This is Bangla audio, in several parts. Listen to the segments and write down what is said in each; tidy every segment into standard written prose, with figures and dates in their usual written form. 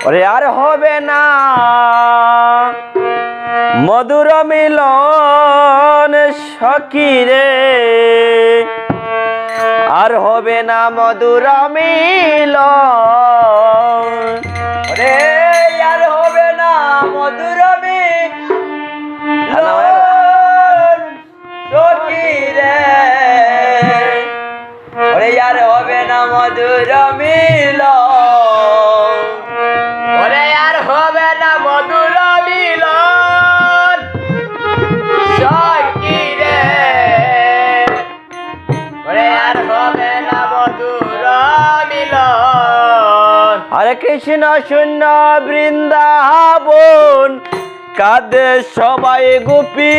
ওরে আর হবে না মধুর মিলন সখী রে, আর হবে না মধুর মিলন। রে আর হবে না মধুর মিলন সখী রে, ওরে আর হবে না মধুর মিলন, ওরে আর হবে না মধুর মিলন সখী রে, ওরে আর হবে না মধুর মিলন। হরে কৃষ্ণ শূন্য বৃন্দাবন কাঁদে সবাই গোপী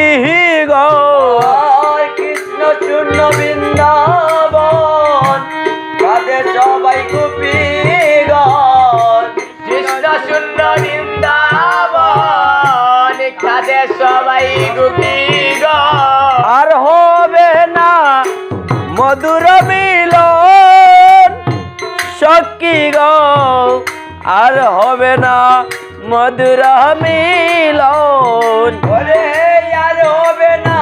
গো, কৃষ্ণ শূন্য বৃন্দাবন কাঁদে সবাই গোপী গণ, কৃষ্ণ শূন্য বৃন্দাবন কাঁদে সবাই গোপী গণ। আর হবে না মধুর মিলন সখী গো, আর হবে না মধুর মিলন। ওরে আর হবে না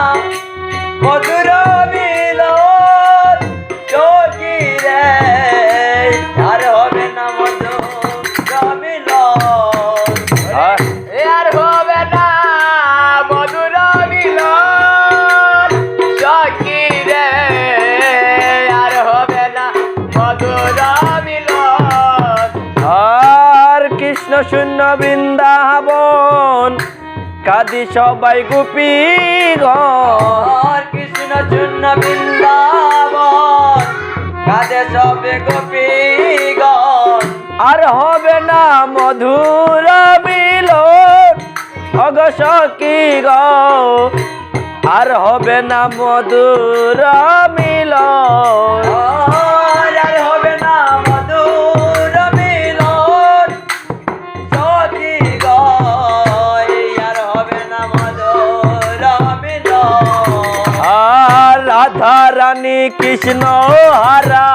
মধুর মিলন সখী রে, আর হবে না মধুর মিলন, আর হবে না মধুর মিলন সখী রে, আর হবে না মধুর মিলন। আর কৃষ্ণ শূন্য বৃন্দাবন কাঁদি সবাই গোপী গণ, কৃষ্ণ শূন্য বৃন্দাবন কাঁদে সবে গোপী গণ, আর হবে না মধুর মিলন অগ সখী গো, আর হবে না মধুর মিলন। আর হবে না মধুর মিলন সখী গো, আর হবে না মধুর মিলন। আর রাধা রানী কৃষ্ণ হারা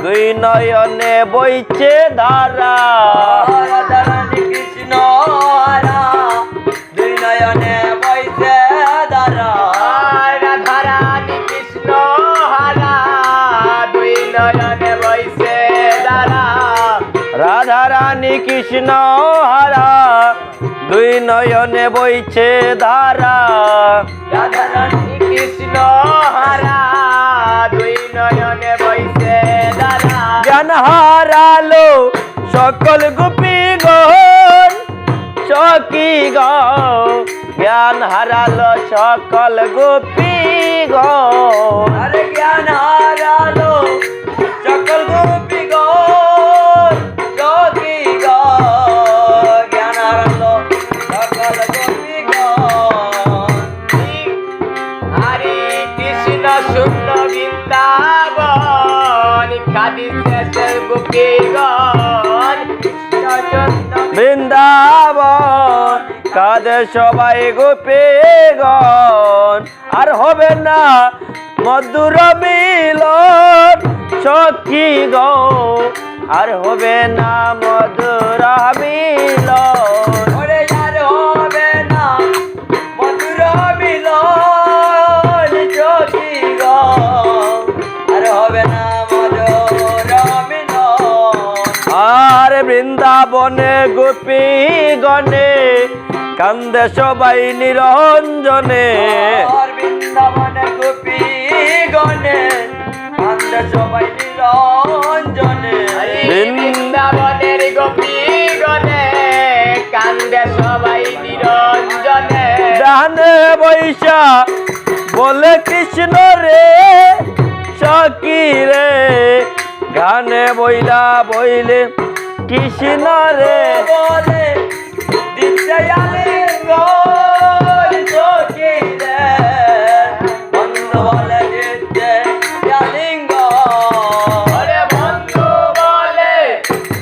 দুই নয়নে বইছে ধারা, রাধা রানী কৃষ্ণ হারা দুই নয়নে বইছে ধারা, রাধা রানী কৃষ্ণ হারা দুই নয়নে বইছে ধারা, রাধা রানী কৃষ্ণ হারা দুই নয়নে বইছে ধারা, রাধা রানী কৃষ্ণ হারা দুই নয়নে বইছে ধারা। জ্ঞান হারালো সকল গোপী গণ সখী গো, জ্ঞান হারালো সকল গোপী গণ। আরে জ্ঞান হারালো সকল গোপী গণ সখী গো, জ্ঞান হারালো সকল গোপী গণ। হরে কৃষ্ণ শূন্য বৃন্দাবন কাঁদিছে গোপী গণ, কৃষ্ণ শূন্য বৃন্দাবন কাঁদে সবাই গোপী গণ, আর হবে না মধুর মিলন সখী গো, আর হবে না মধুর মিলন। ওরে আর হবে না মধুর মিলন সখী গো, আর হবে না মধুর মিলন। আর বৃন্দাবনে গোপী গণে কান্দে সবাই নিরঞ্জনে, আর বৃন্দাবনে গোপী গণে কান্দে সবাই নিরঞ্জনে, বৃন্দাবনের গোপী গণে কান্দে সবাই নিরঞ্জনে। ডানে বৈশা বলে কৃষ্ণ রে সখী রে, গানে বইলা বইলে কৃষ্ণ রে বলে দিতে আলিঙ্গন সখী রে, বন্ধু বলে দিতে আলিঙ্গন, ওরে বন্ধু বলে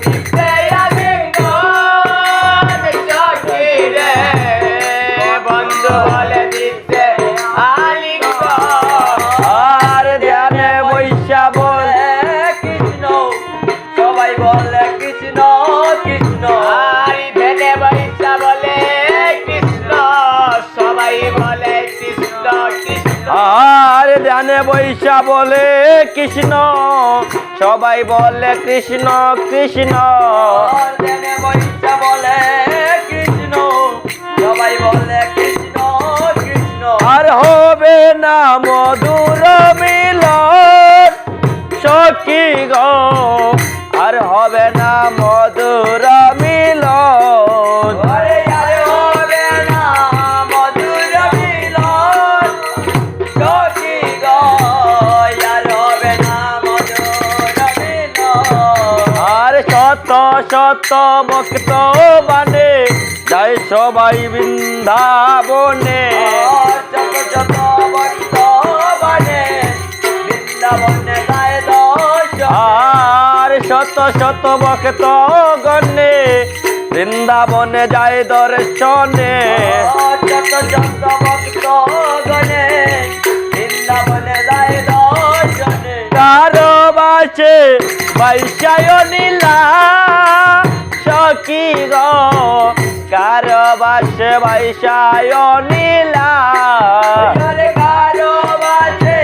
দিতে আলিঙ্গন সখী রে, বন্ধু বলে দিতে আলিঙ্গন। আর ধ্যানে বৈশা বলে কৃষ্ণ সবাই বলে কৃষ্ণ কৃষ্ণ। ধ্যানে বৈশা বলে কৃষ্ণ, সবাই বলে কৃষ্ণ কৃষ্ণ। ধ্যানে বৈশা বলে কৃষ্ণ, সবাই বলে কৃষ্ণ কৃষ্ণ। আর হবে না মধুর মিলন সখী গো, আর হবে না মধুর মিলন। আরে আরে হবে না মধুর মিলন সখী গো, আর হবে না মধুর মিলন। আর শত শত ভক্ত বানে যায় সবাই বৃন্দাবনে। যত যত ভক্ত বানে বৃন্দাবনে যায় দর্শনে। আর শত শত ভক্ত গণে বৃন্দাবনে যায় দর্শনে। যত যত ভক্ত গণে বৃন্দাবনে যায় দর্শনে। কারো বাসে বৈশায় নীলা সখী গো, কারো বাসে বৈশায় নীলা। আরে কারো বাজে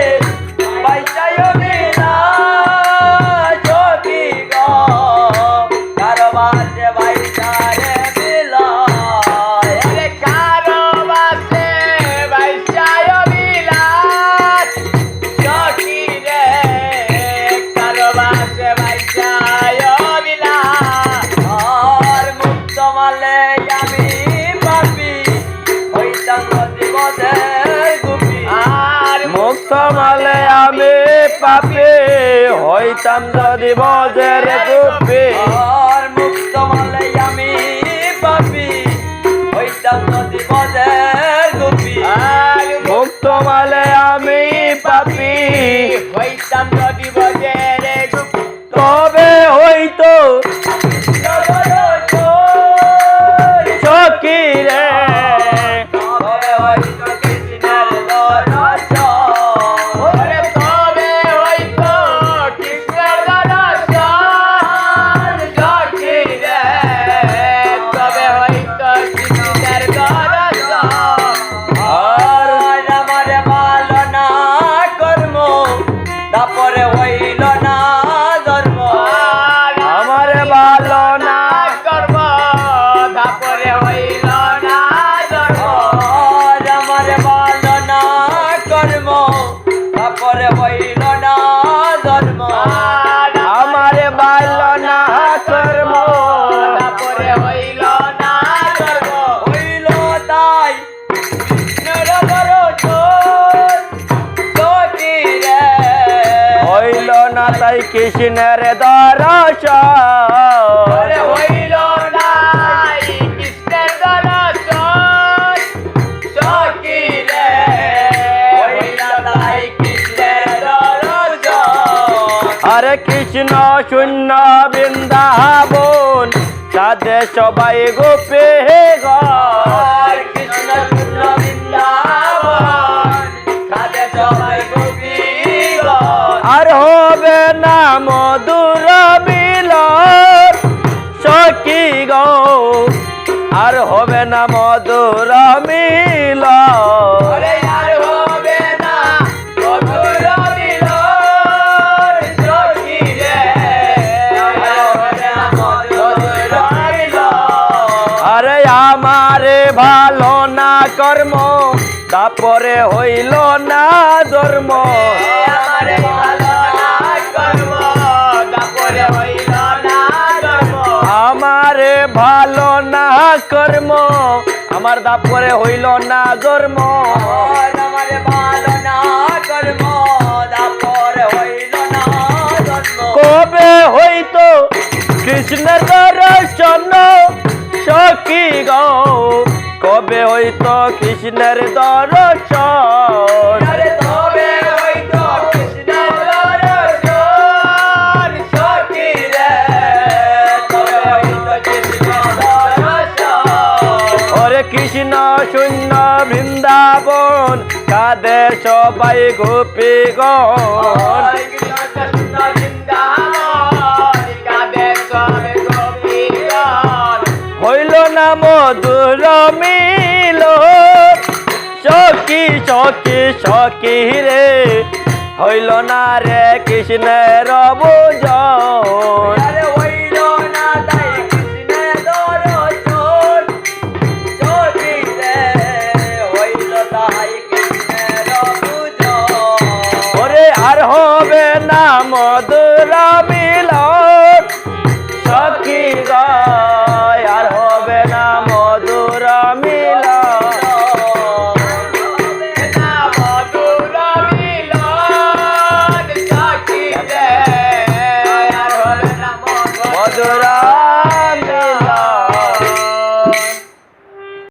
বৈশায় নীলা সখী গো, কারো বাজে বৈশায় নীলা। আরে কারো বাজে বৈশায় নীলা সখী রে, কারো বাজে বৈশায় নীলা। আর মুক্ত মালে আমি পাপি হইতাম দিবসের গুপি। আর মুক্ত মালে আমি পাপে হইতাম যদি বজের গুপি। আর মুক্ত মালে আমি পাপি হইতাম দিবসের গুপি। আর মুক্ত মালে আমি পাপি হইতাম দিবসের গুপি। তবে হইতো সখী রে, তবে হইতো কৃষ্ণের দর্শন। ওরে তবে হইতো কৃষ্ণের দর্শন সখী রে, তবে হইতো কৃষ্ণের দর্শন। আর আমার ভালো না কর্ম, তারপরে হইল না ধর্ম। আমার ভালো না কর্ম, তারপরে হইল না ধর্ম। আমার ভালো না কর্ম, তারপরে হইল না ধর্ম। আমার ভালো না কর্ম, তারপরে হইল না ধর্ম। হইল তাই কৃষ্ণের দর্শন সখী রে, হইল না তাই কৃষ্ণের দর্শন। ওরে হইল নাই কৃষ্ণের দর্শন সখী রে, হইল নাই কৃষ্ণের দর্শন। আরে কৃষ্ণ শূন্য বৃন্দাবন, সাধে সবাই গোপে আর কৃষ্ণ শূন্য বৃন্দাবন, সাধে সবাই গোপীগণ। আর হবে না মধুর মিলন সখী গো, আর হবে না মধুর মিলন। ওরে আর হবে না মধুর মিলন সখী রে, আর হবে না মধুর মিলন। আরে আমারে ভালো না কর্ম, তারপরে হইল না ধর্ম। আমারে ভালো না কর্ম, তারপরে হইল না ধর্ম। আমারে ভালো না কর্ম, আমার তারপরে হইল না ধর্ম। আমারে ভালো না কর্ম, তারপরে হইল না ধর্ম। কবে হইতো কৃষ্ণের দর্শন সখী গো, কবে হইতো কৃষ্ণের দর্শন। আরে তবে হইতো কৃষ্ণের দর্শন সখী রে, তবে হইতো কৃষ্ণের দর্শন। ওরে কৃষ্ণ শূন্য বৃন্দাবন, কাঁদে সবাই গোপীগণ। কৃষ্ণ বৃন্দাবন, কাঁদে সবে গোপীগণ। হইল না মধুর মিলন সখী সখী সখী রে, হইল না রে কৃষ্ণের বুঝন আরে হইল না তাই কৃষ্ণের দর্শন যদি রে হইল তাই কৃষ্ণের বুঝন ওরে আর হবে না মধুর